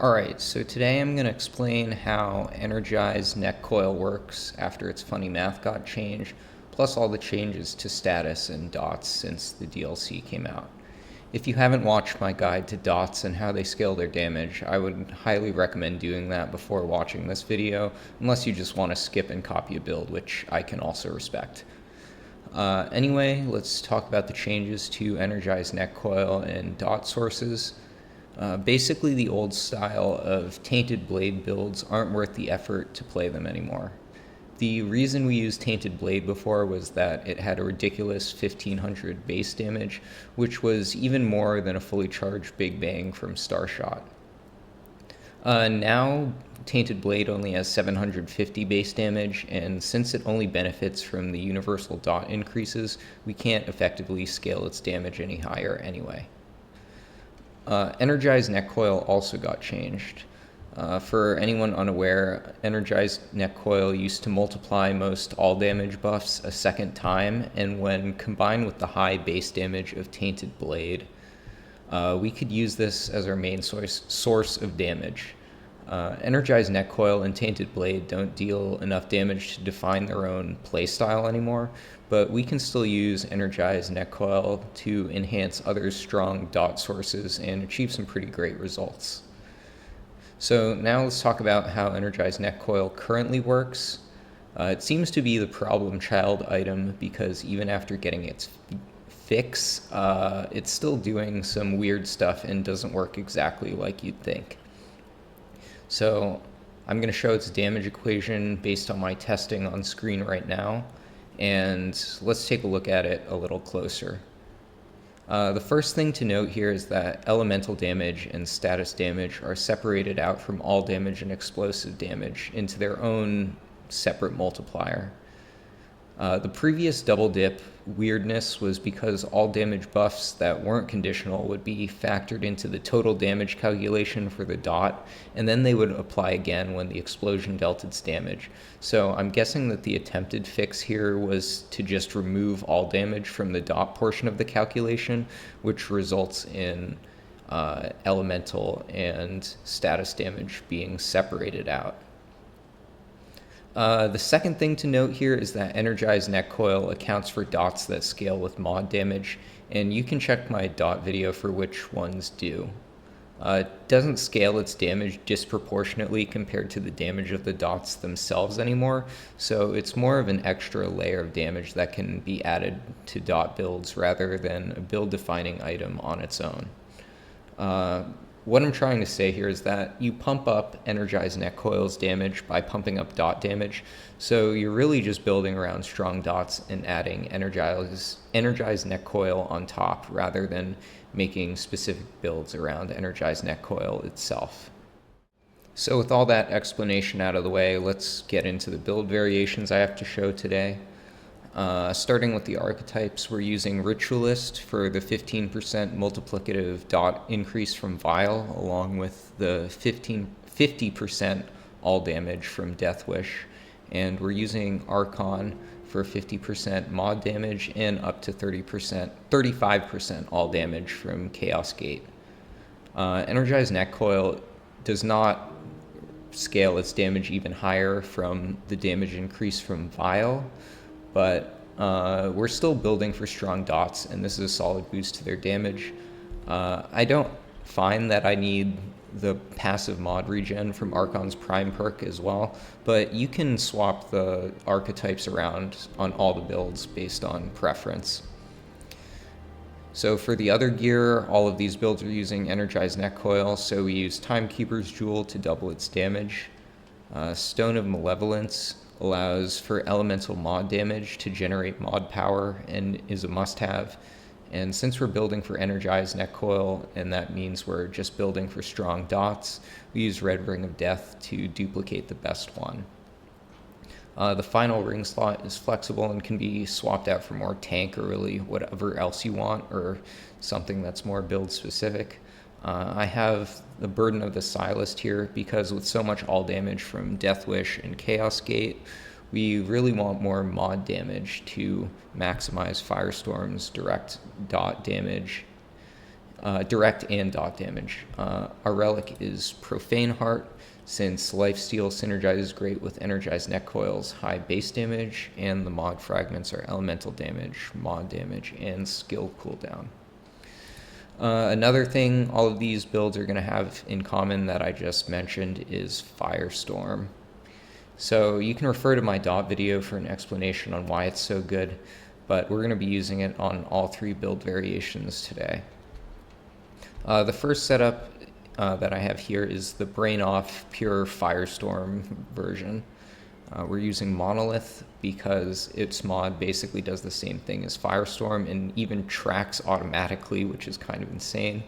Alright, so today I'm going to explain how Energized Neck Coil works after its funny math got changed, plus all the changes to status and dots since the DLC came out. If you haven't watched my guide to dots and how they scale their damage, I would highly recommend doing that before watching this video, unless you just want to skip and copy a build, which I can also respect. Anyway, let's talk about the changes to Energized Neck Coil and dot sources. Basically, the old style of Tainted Blade builds aren't worth the effort to play them anymore. The reason we used Tainted Blade before was that it had a ridiculous 1500 base damage, which was even more than a fully charged Big Bang from Starshot. Now, Tainted Blade only has 750 base damage, and since it only benefits from the universal dot increases, we can't effectively scale its damage any higher anyway. Energized Neck Coil also got changed. For anyone unaware, Energized Neck Coil used to multiply most all damage buffs a second time, and when combined with the high base damage of Tainted Blade, we could use this as our main source of damage. Energized Neck Coil and Tainted Blade don't deal enough damage to define their own playstyle anymore, but we can still use Energized Neck Coil to enhance other strong dot sources and achieve some pretty great results. So now let's talk about how Energized Neck Coil currently works. It seems to be the problem child item because even after getting its fix, it's still doing some weird stuff and doesn't work exactly like you'd think. So I'm going to show its damage equation based on my testing on screen right now, and let's take a look at it a little closer. The first thing to note here is that elemental damage and status damage are separated out from all damage and explosive damage into their own separate multiplier. The previous double dip weirdness was because all damage buffs that weren't conditional would be factored into the total damage calculation for the dot, and then they would apply again when the explosion dealt its damage. So I'm guessing that the attempted fix here was to just remove all damage from the dot portion of the calculation, which results in elemental and status damage being separated out. The second thing to note here is that Energized Neck Coil accounts for dots that scale with mod damage, and you can check my dot video for which ones do. It doesn't scale its damage disproportionately compared to the damage of the dots themselves anymore, so it's more of an extra layer of damage that can be added to dot builds rather than a build-defining item on its own. What I'm trying to say here is that you pump up Energized Neck Coil's damage by pumping up dot damage, so you're really just building around strong dots and adding Energized Neck Coil on top rather than making specific builds around Energized Neck Coil itself. So with all that explanation out of the way, let's get into the build variations I have to show today. Starting with the archetypes, we're using Ritualist for the 15% multiplicative dot increase from Vial, along with the 50% all damage from Death Wish, and we're using Archon for 50% mod damage and up to 35% all damage from Chaos Gate. Energized Neck Coil does not scale its damage even higher from the damage increase from Vial, but we're still building for strong dots, and this is a solid boost to their damage. I don't find that I need the passive mod regen from Archon's Prime perk as well, but you can swap the archetypes around on all the builds based on preference. So for the other gear, all of these builds are using Energized Neck Coil, so we use Timekeeper's Jewel to double its damage. Stone of Malevolence allows for elemental mod damage to generate mod power and is a must-have. And since we're building for Energized Neck Coil, and that means we're just building for strong dots, we use Red Ring of Death to duplicate the best one. The final ring slot is flexible and can be swapped out for more tank or really whatever else you want, or something that's more build specific. I have the Burden of the Stylist here because with so much all damage from Death Wish and Chaos Gate, we really want more mod damage to maximize Firestorm's direct dot damage direct and dot damage. Our relic is Profane Heart, since Lifesteal synergizes great with Energized Neck Coil's high base damage, and the mod fragments are elemental damage, mod damage, and skill cooldown. Another thing all of these builds are going to have in common that I just mentioned is Firestorm. So you can refer to my dot video for an explanation on why it's so good, but we're going to be using it on all 3 build variations today. The first setup that I have here is the Brain Off Pure Firestorm version. We're using Monolith because its mod basically does the same thing as Firestorm and even tracks automatically, which is kind of insane.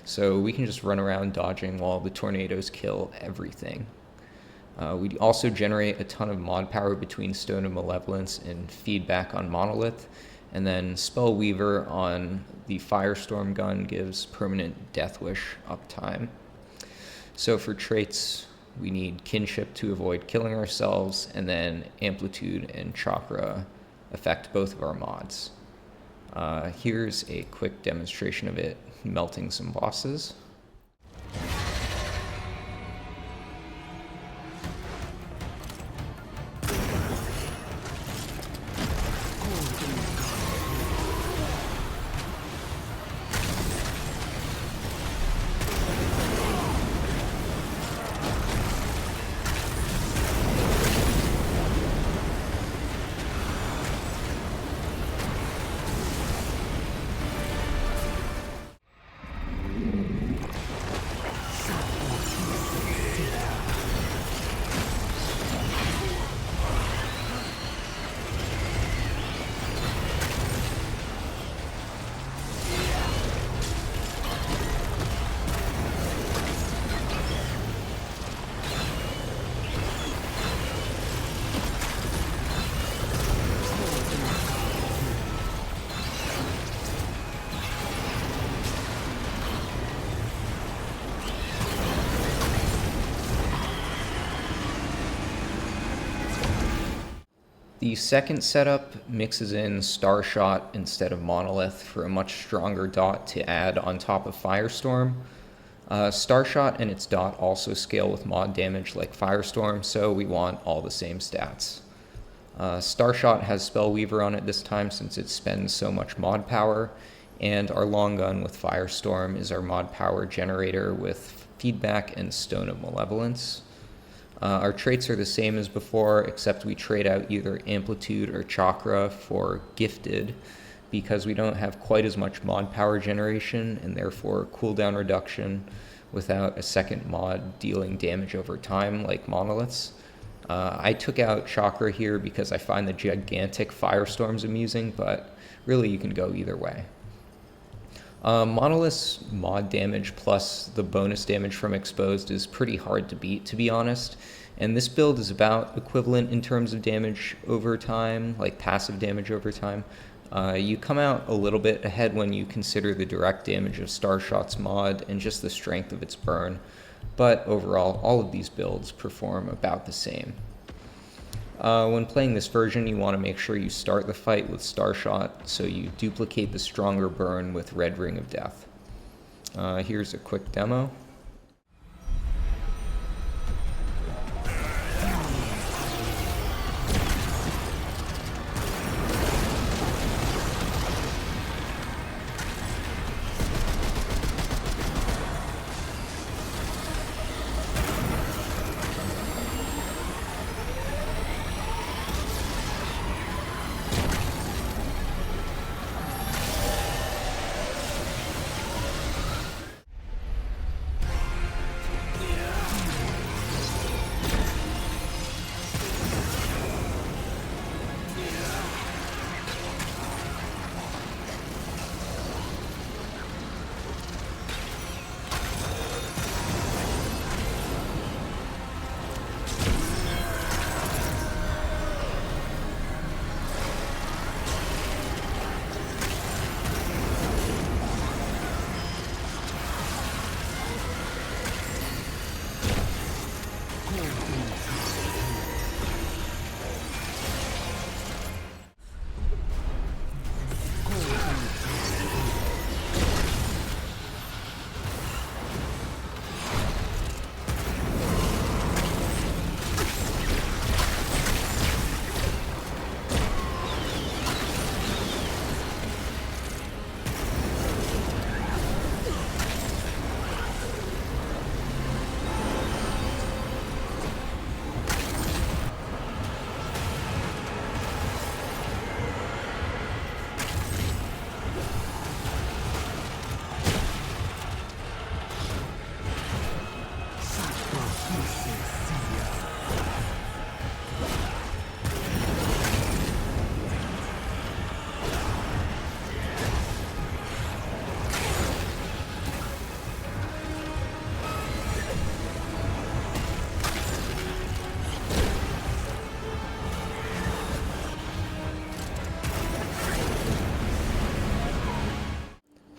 So we can just run around dodging while the tornadoes kill everything. We also generate a ton of mod power between Stone of Malevolence and feedback on Monolith. And then Spellweaver on the Firestorm gun gives permanent Death Wish uptime. So for traits, we need Kinship to avoid killing ourselves, and then Amplitude and Chakra affect both of our mods. Here's a quick demonstration of it melting some bosses. The second setup mixes in Starshot instead of Monolith for a much stronger dot to add on top of Firestorm. Starshot and its dot also scale with mod damage like Firestorm, so we want all the same stats. Starshot has Spellweaver on it this time since it spends so much mod power, and our long gun with Firestorm is our mod power generator with feedback and Stone of Malevolence. Our traits are the same as before, except we trade out either Amplitude or Chakra for Gifted, because we don't have quite as much mod power generation and therefore cooldown reduction without a second mod dealing damage over time like Monoliths. I took out Chakra here because I find the gigantic Firestorms amusing, but really you can go either way. Monolith's mod damage plus the bonus damage from Exposed is pretty hard to beat, to be honest, and this build is about equivalent in terms of damage over time, like passive damage over time. You come out a little bit ahead when you consider the direct damage of Starshot's mod and just the strength of its burn, but overall, all of these builds perform about the same. When playing this version, you want to make sure you start the fight with Starshot so you duplicate the stronger burn with Red Ring of Death. Here's a quick demo.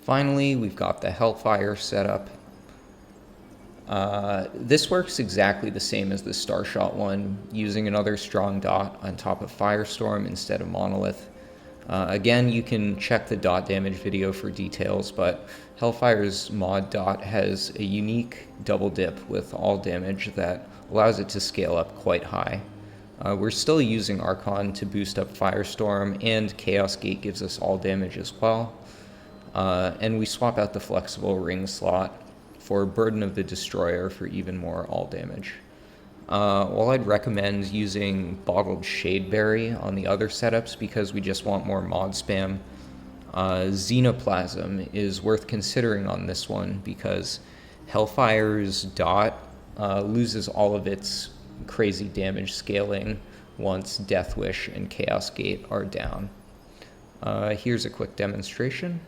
Finally, we've got the Hellfire setup. This works exactly the same as the Starshot one, using another strong dot on top of Firestorm instead of Monolith. Again, you can check the dot damage video for details, but Hellfire's mod dot has a unique double dip with all damage that allows it to scale up quite high. We're still using Archon to boost up Firestorm, and Chaos Gate gives us all damage as well. And we swap out the flexible ring slot for Burden of the Destroyer for even more all damage. While I'd recommend using Bottled Shadeberry on the other setups because we just want more mod spam, Xenoplasm is worth considering on this one because Hellfire's dot loses all of its crazy damage scaling once Death Wish and Chaos Gate are down. Here's a quick demonstration.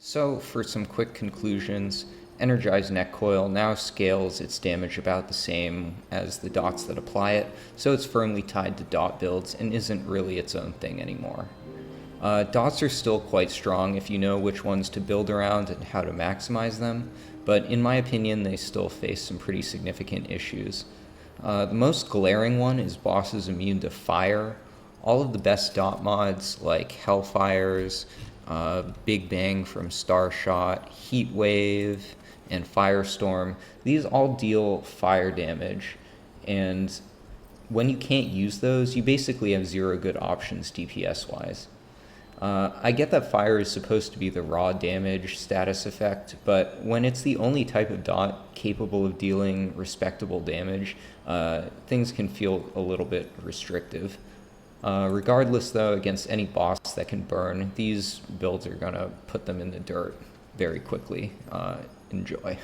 So for some quick conclusions, Energized Neck Coil now scales its damage about the same as the dots that apply it, so it's firmly tied to dot builds and isn't really its own thing anymore. Dots are still quite strong if you know which ones to build around and how to maximize them, but in my opinion they still face some pretty significant issues. The most glaring one is bosses immune to fire. All of the best dot mods like Hellfire's, Big Bang from Starshot, Heat Wave, and Firestorm, these all deal fire damage, and when you can't use those, you basically have zero good options DPS-wise. I get that fire is supposed to be the raw damage status effect, but when it's the only type of dot capable of dealing respectable damage, things can feel a little bit restrictive. Regardless though, against any boss that can burn, these builds are gonna put them in the dirt very quickly. Enjoy.